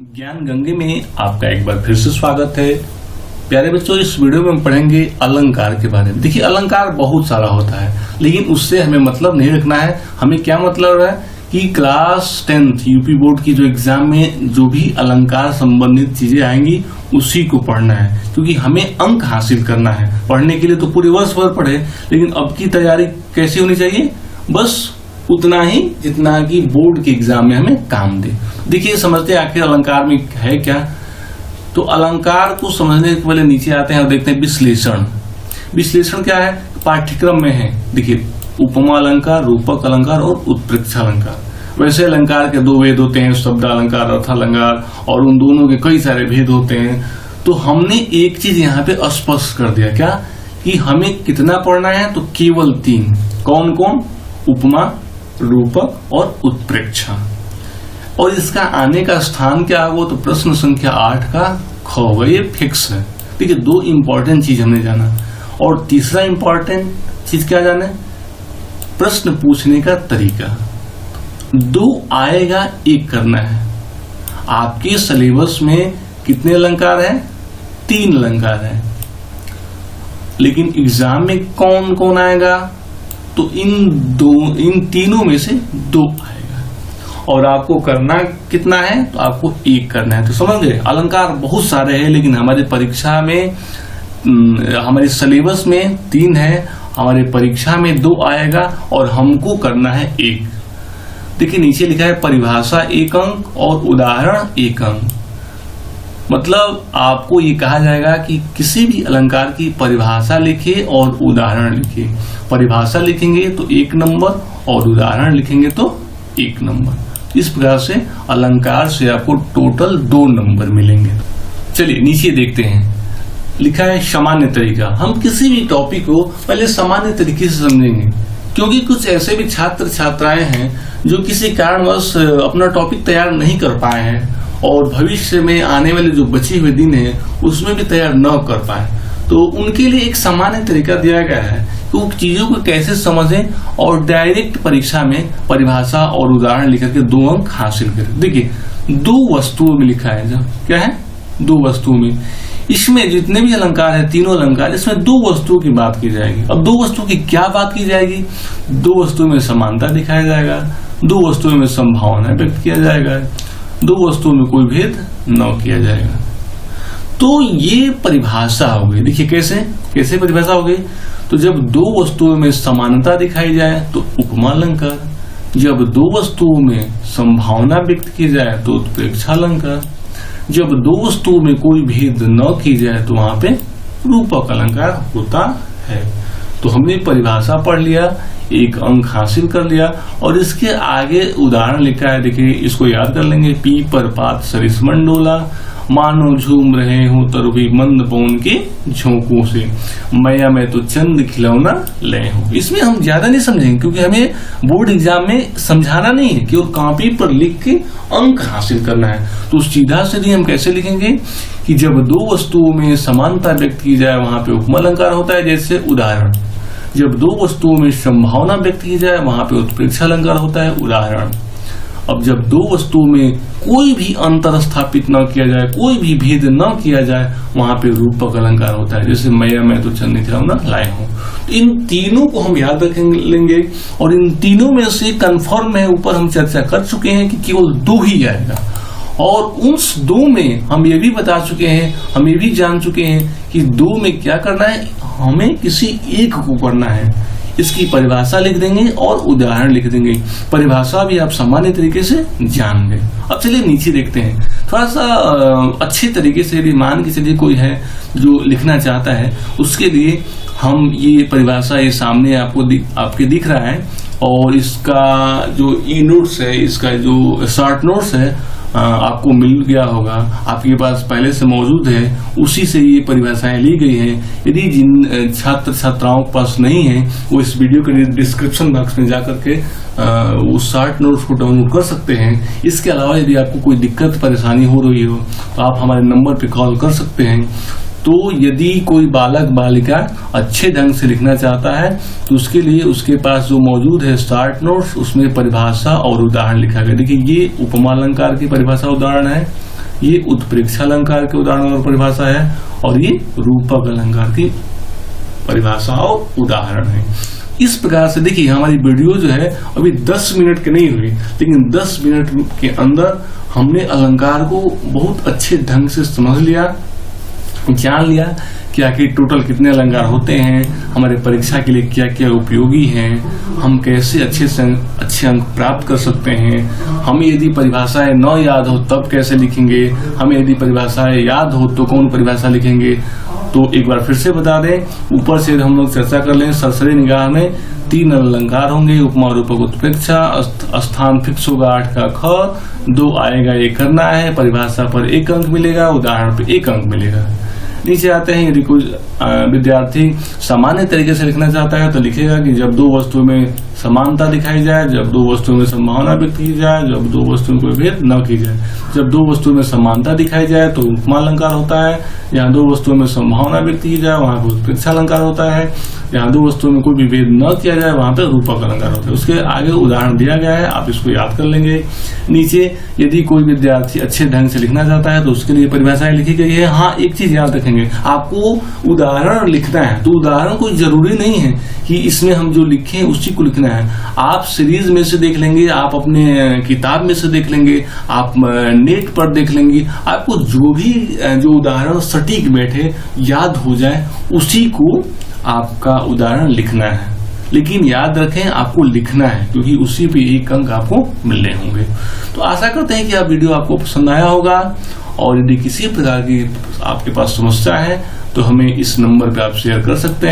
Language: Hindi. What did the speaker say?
ज्ञान गंगे में आपका एक बार फिर से स्वागत है। प्यारे बच्चों, इस वीडियो में हम पढ़ेंगे अलंकार के बारे में। देखिए, अलंकार बहुत सारा होता है, लेकिन उससे हमें मतलब नहीं रखना है। हमें क्या मतलब है कि क्लास 10th यूपी बोर्ड की जो एग्जाम में जो भी अलंकार संबंधित चीजें आएंगी उसी को पढ़ना है, क्योंकि हमें अंक हासिल करना है। पढ़ने के लिए तो पूरे वर्ष भर पढ़े, लेकिन अब की तैयारी कैसी होनी चाहिए? बस उतना ही जितना कि बोर्ड के एग्जाम में हमें काम दे। देखिए, समझते हैं आखिर अलंकार में है क्या। तो अलंकार को समझने के पहले नीचे आते हैं और देखते हैं विश्लेषण। विश्लेषण क्या है? पाठ्यक्रम में है। देखिए, उपमा अलंकार, रूपक अलंकार और उत्प्रेक्षा अलंकार। वैसे अलंकार के दो भेद होते हैं, शब्द अलंकार, अर्थ अलंकार, और उन दोनों के कई सारे भेद होते हैं। तो हमने एक चीज यहाँ पे स्पष्ट कर दिया, क्या कि हमें कितना पढ़ना है? तो केवल 3। कौन कौन? उपमा, रूपक और उत्प्रेक्षा। और इसका आने का स्थान क्या होगा? तो प्रश्न संख्या 8 का ख होगा। ये फिक्स है। ठीक है, 2 इंपॉर्टेंट चीज हमने जाना। और तीसरा इंपॉर्टेंट चीज क्या जाना है? प्रश्न पूछने का तरीका। 2 आएगा, 1 करना है। आपके सिलेबस में कितने अलंकार हैं? 3 अलंकार हैं, लेकिन एग्जाम में कौन कौन आएगा? तो इन तीनों में से 2 आएगा। और आपको करना कितना है? तो आपको 1 करना है। तो समझ गए, अलंकार बहुत सारे हैं, लेकिन हमारी परीक्षा में, हमारे सिलेबस में 3 है, हमारे परीक्षा में 2 आएगा और हमको करना है 1। देखिए, नीचे लिखा है परिभाषा 1 अंक और उदाहरण 1 अंक। मतलब आपको ये कहा जाएगा कि किसी भी अलंकार की परिभाषा लिखे और उदाहरण लिखे। परिभाषा लिखेंगे तो 1 नंबर और उदाहरण लिखेंगे तो 1 नंबर। इस प्रकार से अलंकार से आपको टोटल 2 नंबर मिलेंगे। चलिए नीचे देखते हैं। लिखा है सामान्य तरीका। हम किसी भी टॉपिक को पहले सामान्य तरीके से समझेंगे, क्योंकि कुछ ऐसे भी छात्र छात्राएं हैं जो किसी कारणवश अपना टॉपिक तैयार नहीं कर पाए हैं और भविष्य में आने वाले जो बचे हुए दिन है उसमें भी तैयार न कर पाए। तो उनके लिए एक सामान्य तरीका दिया गया है कि वो चीजों को कैसे समझें और डायरेक्ट परीक्षा में परिभाषा और उदाहरण लिख करके 2 अंक हासिल करें। देखिए, 2 वस्तुओं में लिखा है। जब क्या है? 2 वस्तुओं में। इसमें जितने भी अलंकार है, तीनों अलंकार, इसमें 2 वस्तुओं की बात की जाएगी। अब 2 वस्तुओं की क्या बात की जाएगी? 2 वस्तुओं में समानता दिखाया जाएगा, 2 वस्तुओं में संभावना व्यक्त किया जाएगा, 2 वस्तुओं में कोई भेद न किया जाएगा। तो ये परिभाषा हो गई। देखिए कैसे परिभाषा हो गई? तो जब 2 वस्तुओं में समानता दिखाई जाए तो उपमा अलंकार, जब 2 वस्तुओं में संभावना व्यक्त की जाए तो उत्प्रेक्षा अलंकार, जब 2 वस्तुओं में कोई भेद न की जाए तो वहां पे रूपक अलंकार होता है। तो हमने परिभाषा पढ़ लिया, 1 अंक हासिल कर लिया, और इसके आगे उदाहरण लिखा है। देखिए, इसको याद कर लेंगे। पीपर पात सरिस मंडोला, मानो झूम रहे हो तरुभी मंद पवन के झोंकों से, मैया मैं तो चंद खिलौना ले हूं। इसमें हम ज्यादा नहीं समझेंगे, क्योंकि हमें बोर्ड एग्जाम में समझाना नहीं है, केवल कॉपी पर लिख के अंक हासिल करना है। तो सीधा सीधी हम कैसे लिखेंगे कि जब 2 वस्तुओं में समानता व्यक्त की जाए वहां पे उपमा अलंकार होता है, जैसे उदाहरण। जब 2 वस्तुओं में संभावना व्यक्त की जाए वहां पे उत्प्रेक्षा अलंकार होता है, उदाहरण। अब जब 2 वस्तुओं में कोई भी अंतर स्थापित न किया जाए, कोई भी भेद न किया जाए, वहां पे रूपक अलंकार होता है, जैसे मैया मैं तो चंद खिलौना लाए हूं। तो इन तीनों को हम याद रखेंगे, और इन तीनों में से कंफर्म है, ऊपर हम चर्चा कर चुके हैं कि केवल 2 ही आएगा। और उस 2 में हम ये भी बता चुके हैं, हम ये भी जान चुके हैं कि 2 में क्या करना है, हमें किसी एक को करना है। इसकी परिभाषा लिख देंगे और उदाहरण लिख देंगे। परिभाषा भी आप सामान्य तरीके से जान गए। अब चलिए नीचे देखते हैं। थोड़ा सा अच्छे तरीके से भी मान के चलिए कोई है जो लिखना चाहता है, उसके लिए हम ये परिभाषा ये सामने आपके दिख रहा है, और इसका जो ई नोट्स है, इसका जो शॉर्ट नोट्स है आपको मिल गया होगा, आपके पास पहले से मौजूद है, उसी से ये परिभाषाएं ली गई हैं। यदि जिन छात्र छात्राओं के पास नहीं है, वो इस वीडियो के डिस्क्रिप्शन बॉक्स में जाकर के वो शॉर्ट नोट्स को डाउनलोड कर सकते हैं। इसके अलावा यदि आपको कोई दिक्कत परेशानी हो रही हो तो आप हमारे नंबर पे कॉल कर सकते हैं। तो यदि कोई बालक बालिका अच्छे ढंग से लिखना चाहता है तो उसके लिए उसके पास जो मौजूद है शॉर्ट नोट्स, उसमें परिभाषा और उदाहरण लिखा गया। देखिए, ये उपमा अलंकार की परिभाषा उदाहरण है, ये उत्प्रेक्षा अलंकार के उदाहरण और परिभाषा है, और ये रूपक अलंकार की परिभाषा और उदाहरण है। इस प्रकार से देखिए हमारी वीडियो जो है अभी 10 मिनट की नहीं हुई, लेकिन 10 मिनट के अंदर हमने अलंकार को बहुत अच्छे ढंग से समझ लिया, जान लिया कि आखिर टोटल कितने अलंकार होते हैं, हमारे परीक्षा के लिए क्या क्या उपयोगी हैं, हम कैसे अच्छे से अच्छे अंक प्राप्त कर सकते हैं, हमें यदि परिभाषाएं न याद हो तब कैसे लिखेंगे, हमें यदि परिभाषाएं याद हो तो कौन परिभाषा लिखेंगे। तो एक बार फिर से बता दें, ऊपर से हम लोग चर्चा कर लें। सरसरी निगाह में 3 अलंकार होंगे, उपमा रूपक उत्प्रेक्षा, स्थान फिक्स होगा 8 का ख, 2 आएगा ये करना है, परिभाषा पर 1 अंक मिलेगा, उदाहरण पे 1 अंक मिलेगा। नीचे आते हैं, यदि कोई विद्यार्थी सामान्य तरीके से लिखना चाहता है तो लिखेगा कि जब 2 वस्तुओं में समानता दिखाई जाए, जब 2 वस्तुओं में संभावना व्यक्त की जाए, जब 2 वस्तुओं को भेद न की जाए। जब 2 वस्तुओं में समानता दिखाई जाए तो उपमा अलंकार होता है, जहाँ 2 वस्तुओं में संभावना व्यक्त की जाए वहां पर उत्प्रेक्षा अलंकार होता है, जहाँ 2 वस्तुओं में कोई भी भेद न किया जाए वहां पर रूपक अलंकार होता है। उसके आगे उदाहरण दिया गया है, आप इसको याद कर लेंगे। नीचे यदि कोई विद्यार्थी अच्छे ढंग से लिखना चाहता है तो उसके लिए परिभाषाएं लिखी गई है। हाँ, एक चीज याद रखेंगे, आपको उदाहरण लिखना है तो उदाहरण कोई जरूरी नहीं है कि इसमें हम जो लिखें उसी को लिखना है। आप सीरीज में से देख लेंगे, आप अपने किताब में से देख लेंगे, आप नेट पर देख लेंगे, आपको जो उदाहरण सटीक बैठे, याद हो जाए, उसी को आपका उदाहरण लिखना है। लेकिन याद रखें आपको लिखना है, क्योंकि उसी पे 1 अंक आपको मिलने होंगे। तो आशा करते हैं कि आप वीडियो आपको पसंद आया होगा, और यदि किसी प्रकार की आपके पास समस्या है तो हमें इस नंबर पे आप शेयर कर सकते हैं।